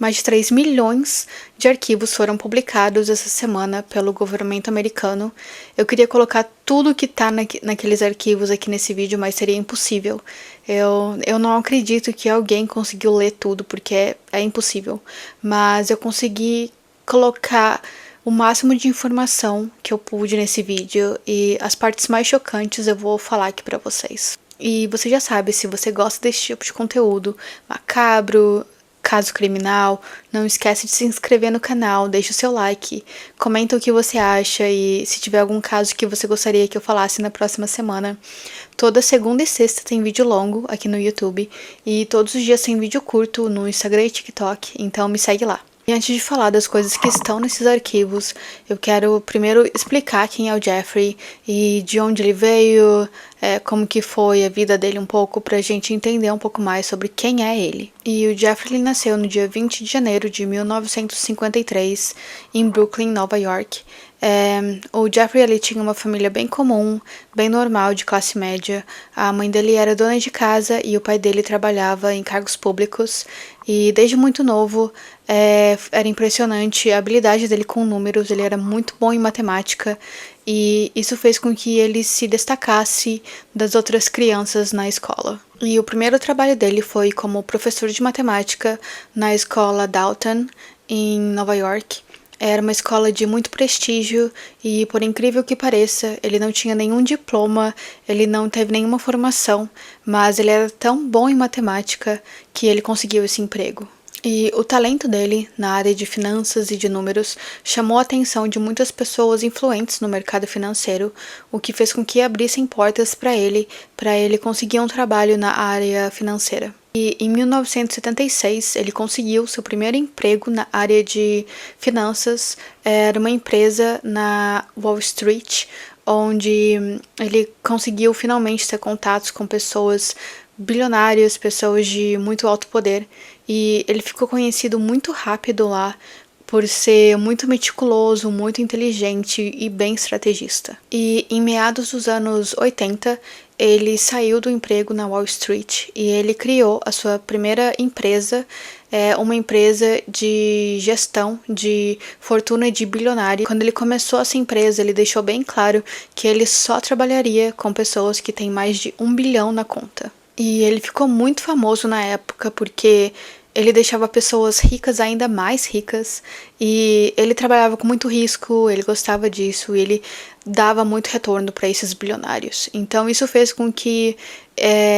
Mais de 3 milhões de arquivos foram publicados essa semana pelo governo americano. Eu queria colocar tudo que tá naqueles arquivos aqui nesse vídeo, mas seria impossível. Eu não acredito que alguém conseguiu ler tudo, porque é impossível. Mas eu consegui colocar o máximo de informação que eu pude nesse vídeo, e as partes mais chocantes eu vou falar aqui pra vocês. E você já sabe, se você gosta desse tipo de conteúdo macabro, caso criminal, não esquece de se inscrever no canal, deixa o seu like, comenta o que você acha e se tiver algum caso que você gostaria que eu falasse na próxima semana. Toda segunda e sexta tem vídeo longo aqui no YouTube e todos os dias tem vídeo curto no Instagram e TikTok, então me segue lá. E antes de falar das coisas que estão nesses arquivos, eu quero primeiro explicar quem é o Jeffrey e de onde ele veio, como que foi a vida dele um pouco, pra gente entender um pouco mais sobre quem é ele. E o Jeffrey ele nasceu no dia 20 de janeiro de 1953, em Brooklyn, Nova York. O Jeffrey ele tinha uma família bem comum, bem normal, de classe média. A mãe dele era dona de casa e o pai dele trabalhava em cargos públicos. E desde muito novo era impressionante a habilidade dele com números, ele era muito bom em matemática e isso fez com que ele se destacasse das outras crianças na escola. E o primeiro trabalho dele foi como professor de matemática na escola Dalton, em Nova York. Era uma escola de muito prestígio e, por incrível que pareça, ele não tinha nenhum diploma, ele não teve nenhuma formação, mas ele era tão bom em matemática que ele conseguiu esse emprego. E o talento dele na área de finanças e de números chamou a atenção de muitas pessoas influentes no mercado financeiro, o que fez com que abrissem portas para ele conseguir um trabalho na área financeira. E em 1976 ele conseguiu seu primeiro emprego na área de finanças, era uma empresa na Wall Street, onde ele conseguiu finalmente ter contatos com pessoas bilionárias, pessoas de muito alto poder, e ele ficou conhecido muito rápido lá por ser muito meticuloso, muito inteligente e bem estrategista. E em meados dos anos 80, ele saiu do emprego na Wall Street e ele criou a sua primeira empresa, uma empresa de gestão de fortuna de bilionário. Quando ele começou essa empresa, ele deixou bem claro que ele só trabalharia com pessoas que têm mais de 1 bilhão na conta. E ele ficou muito famoso na época porque ele deixava pessoas ricas ainda mais ricas e ele trabalhava com muito risco, ele gostava disso, ele dava muito retorno para esses bilionários. Então isso fez com que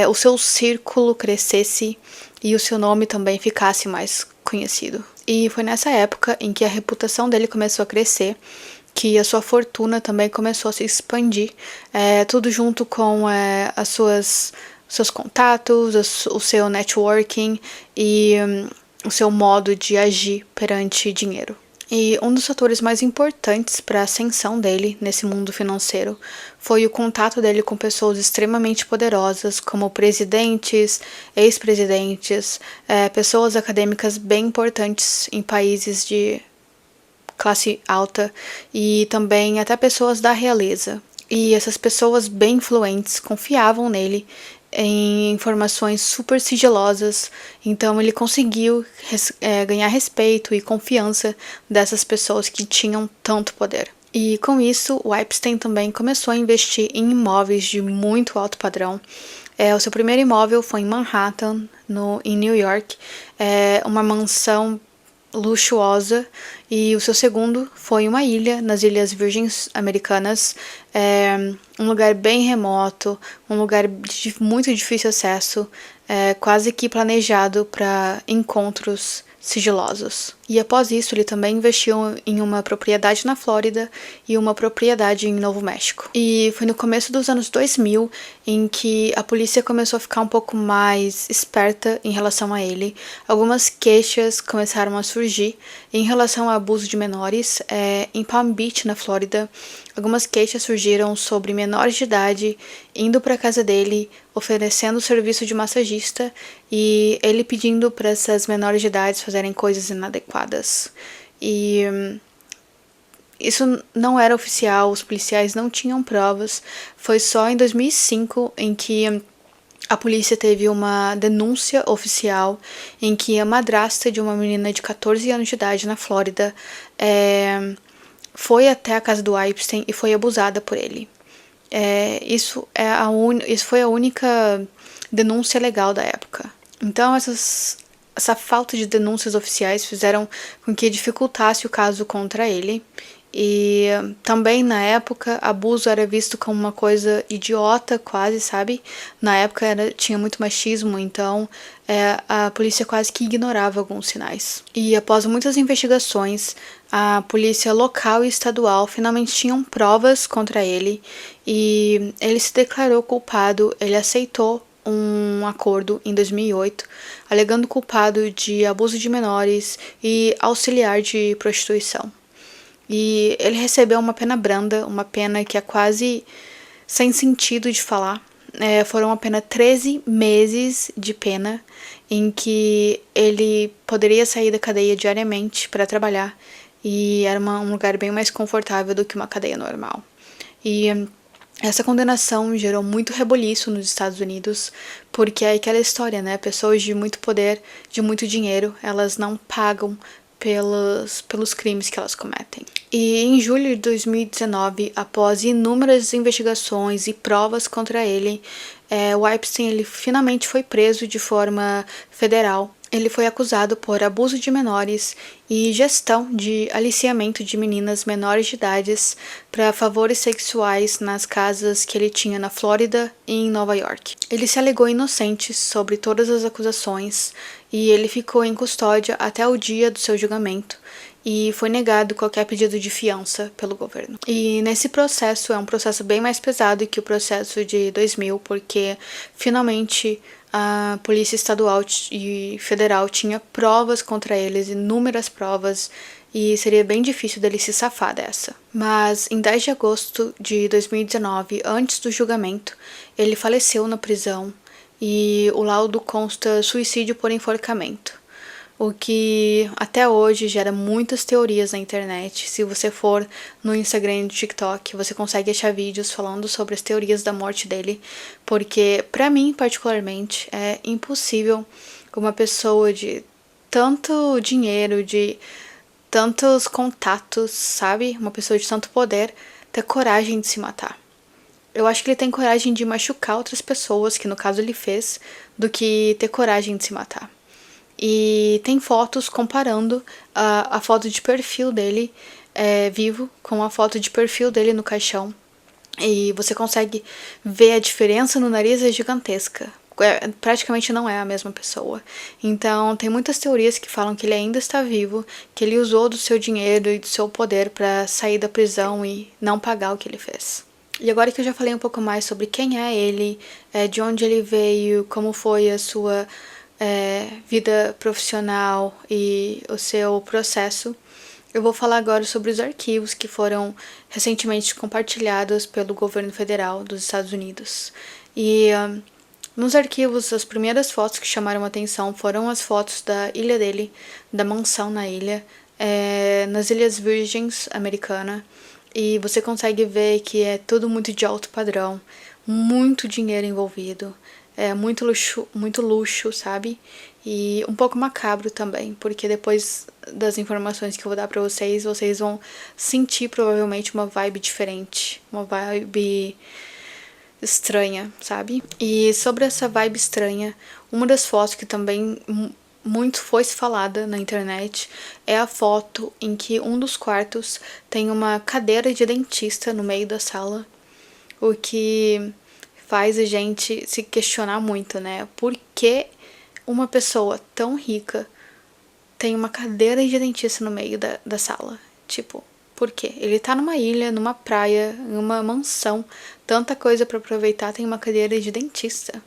o seu círculo crescesse e o seu nome também ficasse mais conhecido. E foi nessa época em que a reputação dele começou a crescer, que a sua fortuna também começou a se expandir, tudo junto com seus contatos, o seu networking e o seu modo de agir perante dinheiro. E um dos fatores mais importantes para a ascensão dele nesse mundo financeiro foi o contato dele com pessoas extremamente poderosas, como presidentes, ex-presidentes, pessoas acadêmicas bem importantes em países de classe alta e também até pessoas da realeza. E essas pessoas bem influentes confiavam nele em informações super sigilosas, então ele conseguiu ganhar respeito e confiança dessas pessoas que tinham tanto poder. E com isso, o Epstein também começou a investir em imóveis de muito alto padrão. O seu primeiro imóvel foi em Manhattan, em New York, uma mansão luxuosa, e o seu segundo foi uma ilha nas Ilhas Virgens Americanas, um lugar bem remoto, um lugar de muito difícil acesso, quase que planejado para encontros sigilosos. E após isso, ele também investiu em uma propriedade na Flórida e uma propriedade em Novo México. E foi no começo dos anos 2000 em que a polícia começou a ficar um pouco mais esperta em relação a ele. Algumas queixas começaram a surgir em relação ao abuso de menores. Em Palm Beach, na Flórida, algumas queixas surgiram sobre menores de idade indo para a casa dele, oferecendo o serviço de massagista e ele pedindo para essas menores de idade fazerem coisas inadequadas. E isso não era oficial, os policiais não tinham provas. Foi só em 2005 em que A polícia teve uma denúncia oficial em que a madrasta de uma menina de 14 anos de idade na Flórida foi até a casa do Epstein e foi abusada por ele. Isso foi a única denúncia legal da época. Então, essa falta de denúncias oficiais fizeram com que dificultasse o caso contra ele. E também na época, abuso era visto como uma coisa idiota, quase, sabe? Na época tinha muito machismo, então a polícia quase que ignorava alguns sinais. E após muitas investigações, a polícia local e estadual finalmente tinham provas contra ele e ele se declarou culpado, ele aceitou um acordo em 2008, alegando culpado de abuso de menores e auxiliar de prostituição. E ele recebeu uma pena branda, uma pena que é quase sem sentido de falar. Foram apenas 13 meses de pena em que ele poderia sair da cadeia diariamente para trabalhar e era um lugar bem mais confortável do que uma cadeia normal. E essa condenação gerou muito reboliço nos Estados Unidos, porque é aquela história, né? Pessoas de muito poder, de muito dinheiro, elas não pagam pelos crimes que elas cometem. E em julho de 2019, após inúmeras investigações e provas contra ele, o Epstein ele finalmente foi preso de forma federal. Ele foi acusado por abuso de menores e gestão de aliciamento de meninas menores de idades para favores sexuais nas casas que ele tinha na Flórida e em Nova York. Ele se alegou inocente sobre todas as acusações e ele ficou em custódia até o dia do seu julgamento e foi negado qualquer pedido de fiança pelo governo. E nesse processo, é um processo bem mais pesado que o processo de 2000, porque finalmente a polícia estadual e federal tinha provas contra eles, inúmeras provas, e seria bem difícil dele se safar dessa. Mas em 10 de agosto de 2019, antes do julgamento, ele faleceu na prisão e o laudo consta suicídio por enforcamento, o que até hoje gera muitas teorias na internet. Se você for no Instagram e no TikTok, você consegue achar vídeos falando sobre as teorias da morte dele, porque pra mim, particularmente, é impossível uma pessoa de tanto dinheiro, de tantos contatos, sabe? Uma pessoa de tanto poder ter coragem de se matar. Eu acho que ele tem coragem de machucar outras pessoas, que no caso ele fez, do que ter coragem de se matar. E tem fotos comparando a foto de perfil dele vivo com a foto de perfil dele no caixão. E você consegue ver a diferença no nariz, é gigantesca. Praticamente não é a mesma pessoa. Então tem muitas teorias que falam que ele ainda está vivo, que ele usou do seu dinheiro e do seu poder para sair da prisão e não pagar o que ele fez. E agora que eu já falei um pouco mais sobre quem é ele, de onde ele veio, como foi a sua vida profissional e o seu processo, eu vou falar agora sobre os arquivos que foram recentemente compartilhados pelo governo federal dos Estados Unidos. E nos arquivos, as primeiras fotos que chamaram a atenção foram as fotos da ilha dele, da mansão na ilha, nas Ilhas Virgens Americanas. E você consegue ver que é tudo muito de alto padrão, muito dinheiro envolvido. Muito luxo, sabe? E um pouco macabro também, porque depois das informações que eu vou dar pra vocês, vocês vão sentir provavelmente uma vibe diferente, uma vibe estranha, sabe? E sobre essa vibe estranha, uma das fotos que também muito foi falada na internet é a foto em que um dos quartos tem uma cadeira de dentista no meio da sala, o que faz a gente se questionar muito, né? Por que uma pessoa tão rica tem uma cadeira de dentista no meio da sala? Tipo, por quê? Ele tá numa ilha, numa praia, numa mansão, tanta coisa pra aproveitar, tem uma cadeira de dentista.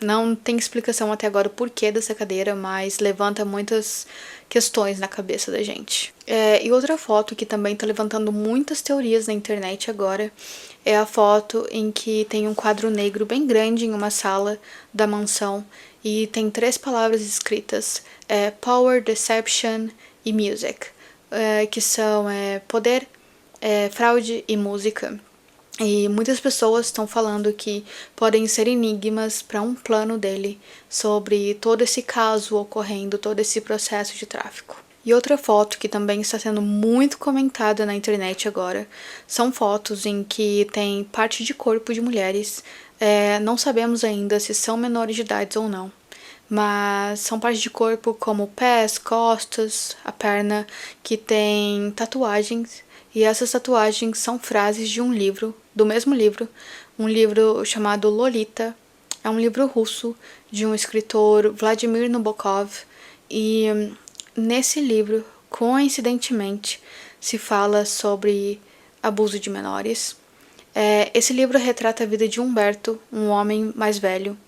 Não tem explicação até agora o porquê dessa cadeira, mas levanta muitas questões na cabeça da gente. E outra foto que também tá levantando muitas teorias na internet agora é a foto em que tem um quadro negro bem grande em uma sala da mansão e tem 3 palavras escritas, Power, Deception e Music, que são poder, fraude e música. E muitas pessoas estão falando que podem ser enigmas para um plano dele sobre todo esse caso ocorrendo, todo esse processo de tráfico. E outra foto que também está sendo muito comentada na internet agora são fotos em que tem parte de corpo de mulheres. Não sabemos ainda se são menores de idade ou não, mas são partes de corpo como pés, costas, a perna, que tem tatuagens, e essas tatuagens são frases de um livro, do mesmo livro, um livro chamado Lolita. É um livro russo de um escritor, Vladimir Nabokov, e nesse livro, coincidentemente, se fala sobre abuso de menores. Esse livro retrata a vida de Humberto, um homem mais velho,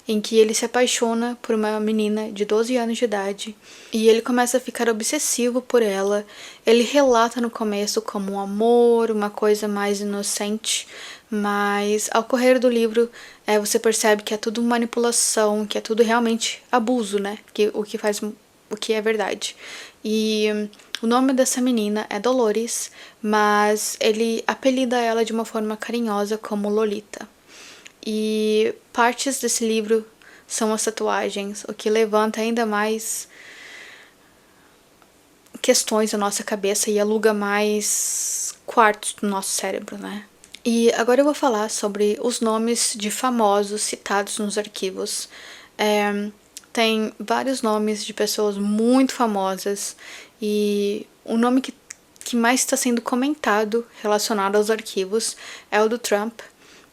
em que ele se apaixona por uma menina de 12 anos de idade e ele começa a ficar obsessivo por ela. Ele relata no começo como um amor, uma coisa mais inocente, mas ao correr do livro você percebe que é tudo manipulação, que é tudo realmente abuso, né? O que é verdade. E o nome dessa menina é Dolores, mas ele apelida ela de uma forma carinhosa como Lolita. E partes desse livro são as tatuagens, o que levanta ainda mais questões na nossa cabeça e aluga mais quartos do nosso cérebro, né? E agora eu vou falar sobre os nomes de famosos citados nos arquivos. Tem vários nomes de pessoas muito famosas e o nome que mais está sendo comentado relacionado aos arquivos é o do Trump,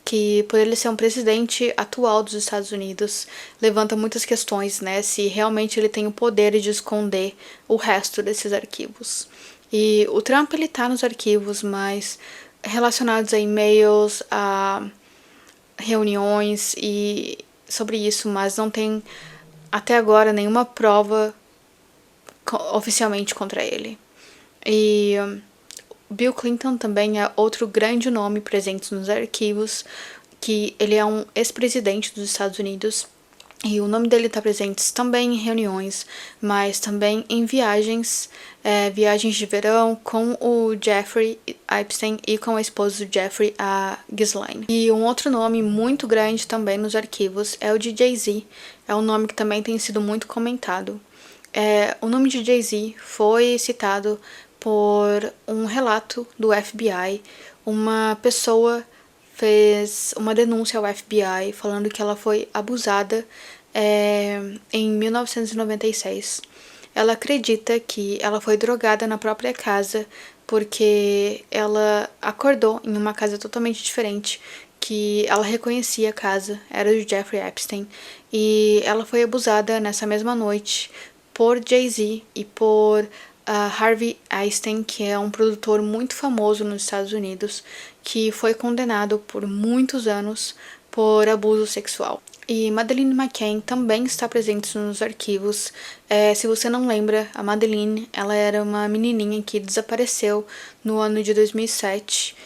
que por ele ser um presidente atual dos Estados Unidos, levanta muitas questões, né, se realmente ele tem o poder de esconder o resto desses arquivos. E o Trump, ele tá nos arquivos, mas relacionados a e-mails, a reuniões e sobre isso, mas não tem até agora nenhuma prova oficialmente contra ele. E Bill Clinton também é outro grande nome presente nos arquivos, que ele é um ex-presidente dos Estados Unidos e o nome dele está presente também em reuniões, mas também em viagens, viagens de verão com o Jeffrey Epstein e com a esposa do Jeffrey, a Ghislaine. E um outro nome muito grande também nos arquivos é o de Jay-Z, é um nome que também tem sido muito comentado. O nome de Jay-Z foi citado por um relato do FBI. Uma pessoa fez uma denúncia ao FBI falando que ela foi abusada em 1996. Ela acredita que ela foi drogada na própria casa porque ela acordou em uma casa totalmente diferente, que ela reconhecia a casa, era do Jeffrey Epstein, e ela foi abusada nessa mesma noite por Jay-Z e por Harvey Weinstein, que é um produtor muito famoso nos Estados Unidos, que foi condenado por muitos anos por abuso sexual. E Madeleine McCann também está presente nos arquivos. Se você não lembra, a Madeleine, ela era uma menininha que desapareceu no ano de 2007.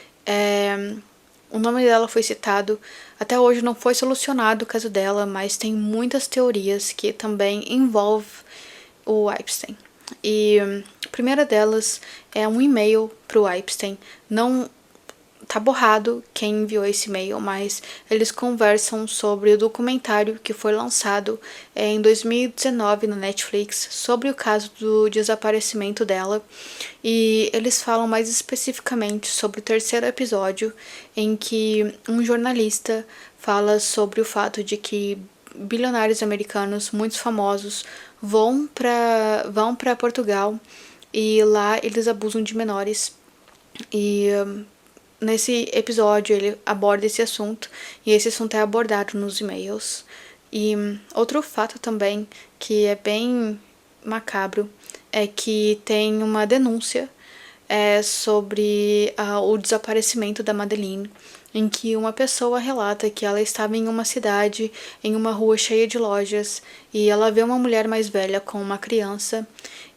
O nome dela foi citado. Até hoje não foi solucionado o caso dela, mas tem muitas teorias que também envolvem o Epstein. E a primeira delas é um e-mail para o Epstein. Não tá borrado quem enviou esse e-mail, mas eles conversam sobre o documentário que foi lançado em 2019 no Netflix sobre o caso do desaparecimento dela, e eles falam mais especificamente sobre o terceiro episódio, em que um jornalista fala sobre o fato de que bilionários americanos muito famosos vão para Portugal e lá eles abusam de menores. E nesse episódio ele aborda esse assunto e esse assunto é abordado nos e-mails. E outro fato também que é bem macabro é que tem uma denúncia sobre o desaparecimento da Madeleine, em que uma pessoa relata que ela estava em uma cidade, em uma rua cheia de lojas, e ela vê uma mulher mais velha com uma criança,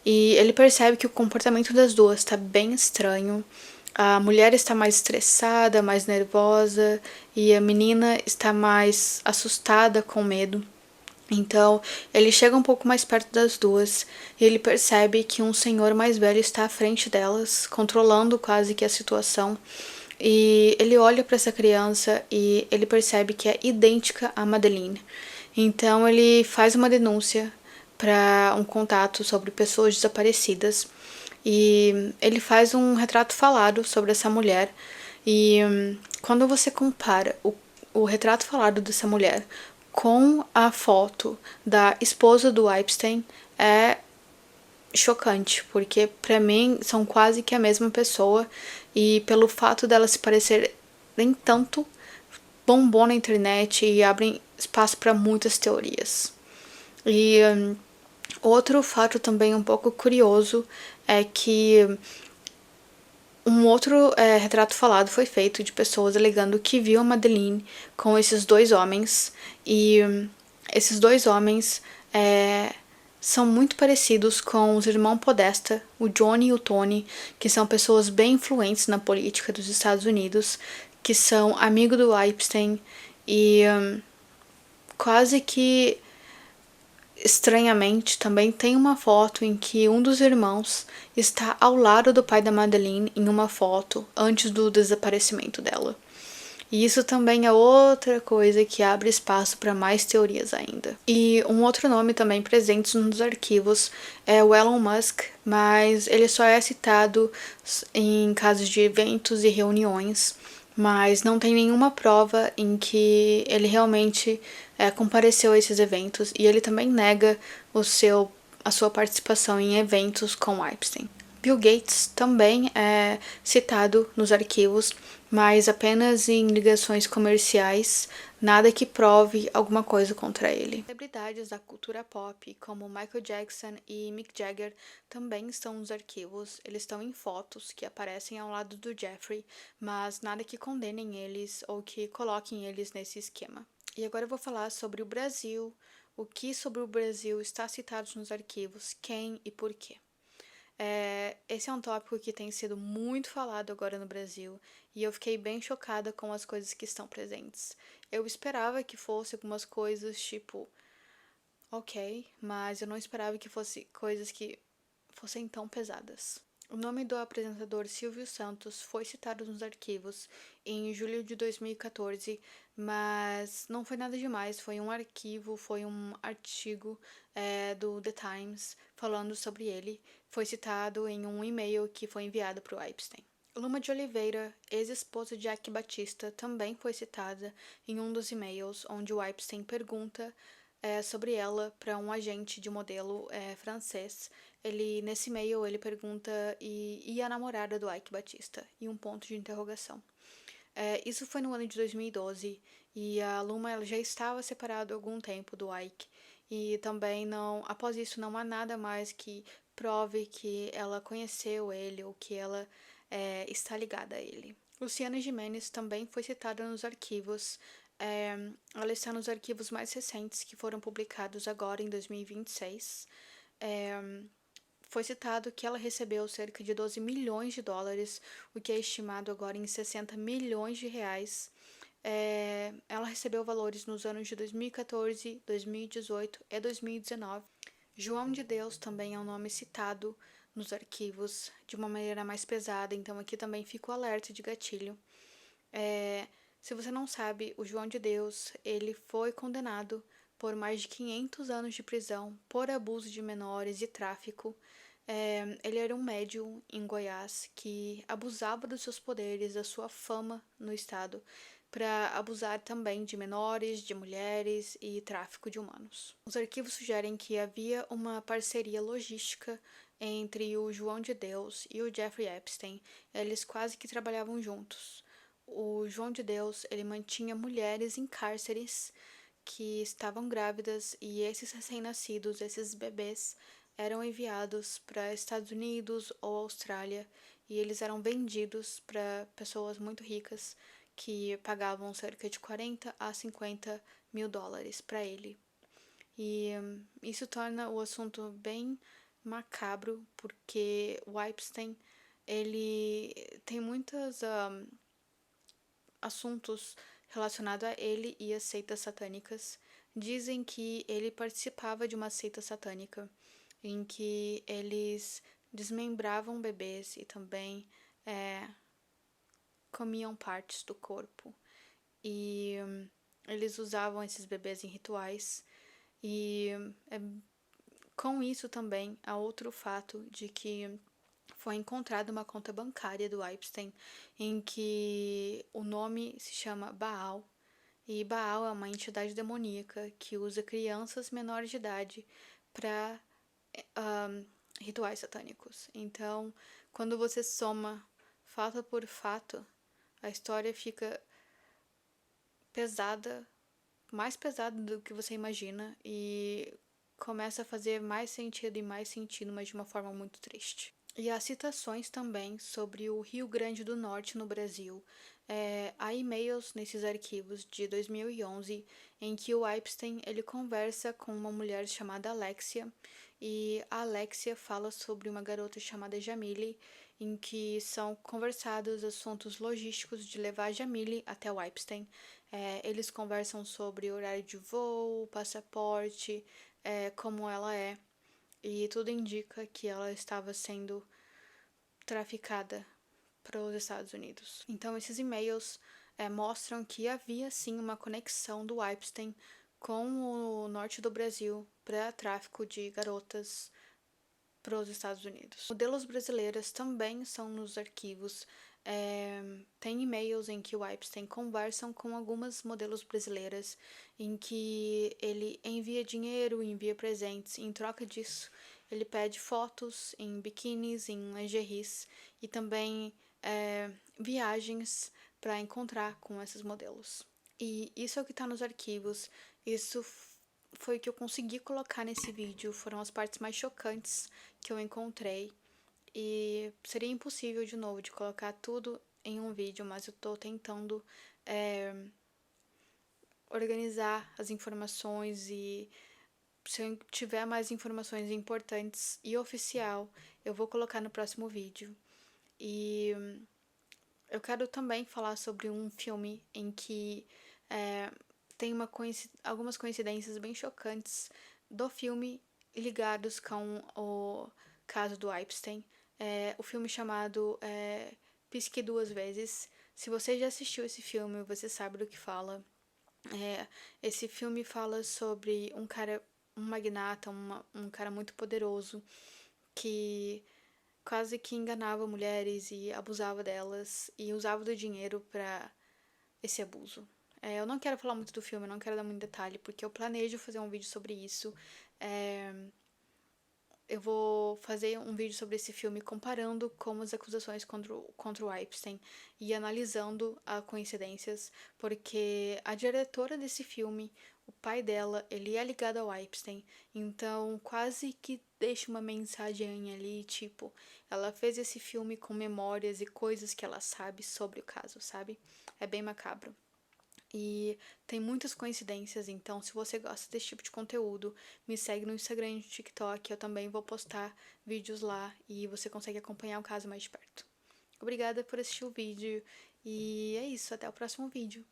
e ele percebe que o comportamento das duas está bem estranho. A mulher está mais estressada, mais nervosa, e a menina está mais assustada, com medo. Então, ele chega um pouco mais perto das duas e ele percebe que um senhor mais velho está à frente delas, controlando quase que a situação. e ele olha para essa criança e ele percebe que é idêntica a Madeleine. Então ele faz uma denúncia para um contato sobre pessoas desaparecidas e ele faz um retrato falado sobre essa mulher. E quando você compara o retrato falado dessa mulher com a foto da esposa do Epstein, é chocante, porque pra mim são quase que a mesma pessoa e pelo fato delas se parecerem tanto, bombou na internet e abrem espaço para muitas teorias. E outro fato também um pouco curioso é que um outro retrato falado foi feito de pessoas alegando que viu a Madeleine com esses dois homens e esses dois homens são muito parecidos com os irmãos Podesta, o Johnny e o Tony, que são pessoas bem influentes na política dos Estados Unidos, que são amigos do Epstein e quase que estranhamente também tem uma foto em que um dos irmãos está ao lado do pai da Madeleine em uma foto antes do desaparecimento dela. E isso também é outra coisa que abre espaço para mais teorias ainda. E um outro nome também presente nos arquivos é o Elon Musk, mas ele só é citado em casos de eventos e reuniões, mas não tem nenhuma prova em que ele realmente compareceu a esses eventos e ele também nega a sua participação em eventos com Epstein. Bill Gates também é citado nos arquivos, mas apenas em ligações comerciais, nada que prove alguma coisa contra ele. Celebridades da cultura pop, como Michael Jackson e Mick Jagger, também estão nos arquivos. Eles estão em fotos que aparecem ao lado do Jeffrey, mas nada que condenem eles ou que coloquem eles nesse esquema. E agora eu vou falar sobre o Brasil, o que sobre o Brasil está citado nos arquivos, quem e por quê. Esse é um tópico que tem sido muito falado agora no Brasil e eu fiquei bem chocada com as coisas que estão presentes. Eu esperava que fosse algumas coisas tipo, ok, mas eu não esperava que fosse coisas que fossem tão pesadas. O nome do apresentador Silvio Santos foi citado nos arquivos em julho de 2014, mas não foi nada demais. Foi um arquivo, foi um artigo do The Times falando sobre ele. Foi citado em um e-mail que foi enviado para o Epstein. Luma de Oliveira, ex-esposa de Jack Batista, também foi citada em um dos e-mails onde o Epstein pergunta sobre ela para um agente de modelo francês. Nesse e-mail, ele pergunta e a namorada do Ike Batista, e um ponto de interrogação. Isso foi no ano de 2012, e a Luma ela já estava separada há algum tempo do Ike, e também após isso não há nada mais que prove que ela conheceu ele ou que ela está ligada a ele. Luciana Gimenez também foi citada nos arquivos. Ela está nos arquivos mais recentes que foram publicados agora em 2026. Foi citado que ela recebeu cerca de 12 milhões de dólares, o que é estimado agora em 60 milhões de reais. Ela recebeu valores nos anos de 2014, 2018 e 2019. João de Deus também é um nome citado nos arquivos de uma maneira mais pesada, então aqui também fica o alerta de gatilho. Se você não sabe, o João de Deus, ele foi condenado por mais de 500 anos de prisão por abuso de menores e tráfico. Ele era um médium em Goiás que abusava dos seus poderes, da sua fama no estado, para abusar também de menores, de mulheres e tráfico de humanos. Os arquivos sugerem que havia uma parceria logística entre o João de Deus e o Jeffrey Epstein. Eles quase que trabalhavam juntos. O João de Deus, ele mantinha mulheres em cárceres que estavam grávidas e esses recém-nascidos, esses bebês, eram enviados para Estados Unidos ou Austrália e eles eram vendidos para pessoas muito ricas que pagavam cerca de 40 a 50 mil dólares para ele. E isso torna o assunto bem macabro porque o Epstein ele tem muitos assuntos relacionados a ele e as seitas satânicas. Dizem que ele participava de uma seita satânica em que eles desmembravam bebês e também comiam partes do corpo. E eles usavam esses bebês em rituais. E com isso também há outro fato de que foi encontrada uma conta bancária do Epstein em que o nome se chama Baal. E Baal é uma entidade demoníaca que usa crianças menores de idade para rituais satânicos. Então, quando você soma fato por fato, a história fica pesada, mais pesada do que você imagina, e começa a fazer mais sentido, mas de uma forma muito triste. E há citações também sobre o Rio Grande do Norte no Brasil. Há e-mails nesses arquivos de 2011 em que o Epstein ele conversa com uma mulher chamada Alexia, e a Alexia fala sobre uma garota chamada Jamile, em que são conversados assuntos logísticos de levar a Jamile até o Epstein. Eles conversam sobre horário de voo, passaporte, como ela é. E tudo indica que ela estava sendo traficada para os Estados Unidos. Então, esses e-mails mostram que havia sim uma conexão do Epstein com o norte do Brasil para tráfico de garotas para os Estados Unidos. Modelos brasileiras também são nos arquivos. Tem e-mails em que o Epstein conversam com algumas modelos brasileiras, em que ele envia dinheiro, envia presentes. Em troca disso, ele pede fotos em biquínis, em lingeries e também viagens para encontrar com esses modelos. E isso é o que está nos arquivos. Isso foi o que eu consegui colocar nesse vídeo, foram as partes mais chocantes que eu encontrei. E seria impossível, de novo, de colocar tudo em um vídeo, mas eu tô tentando organizar as informações, e se eu tiver mais informações importantes e oficial, eu vou colocar no próximo vídeo. E eu quero também falar sobre um filme em que tem algumas coincidências bem chocantes do filme ligados com o caso do Epstein. O filme chamado Pisque Duas Vezes. Se você já assistiu esse filme, você sabe do que fala. Esse filme fala sobre um cara, um magnata, um cara muito poderoso que quase que enganava mulheres e abusava delas e usava do dinheiro para esse abuso. Eu não quero falar muito do filme, eu não quero dar muito detalhe, porque eu planejo fazer um vídeo sobre isso. Eu vou fazer um vídeo sobre esse filme comparando como as acusações contra o Epstein e analisando as coincidências, porque a diretora desse filme, o pai dela, ele é ligado ao Epstein, então quase que deixa uma mensagem ali, tipo, ela fez esse filme com memórias e coisas que ela sabe sobre o caso, sabe? É bem macabro. E tem muitas coincidências, então se você gosta desse tipo de conteúdo, me segue no Instagram e no TikTok, eu também vou postar vídeos lá e você consegue acompanhar o caso mais de perto. Obrigada por assistir o vídeo e é isso, até o próximo vídeo.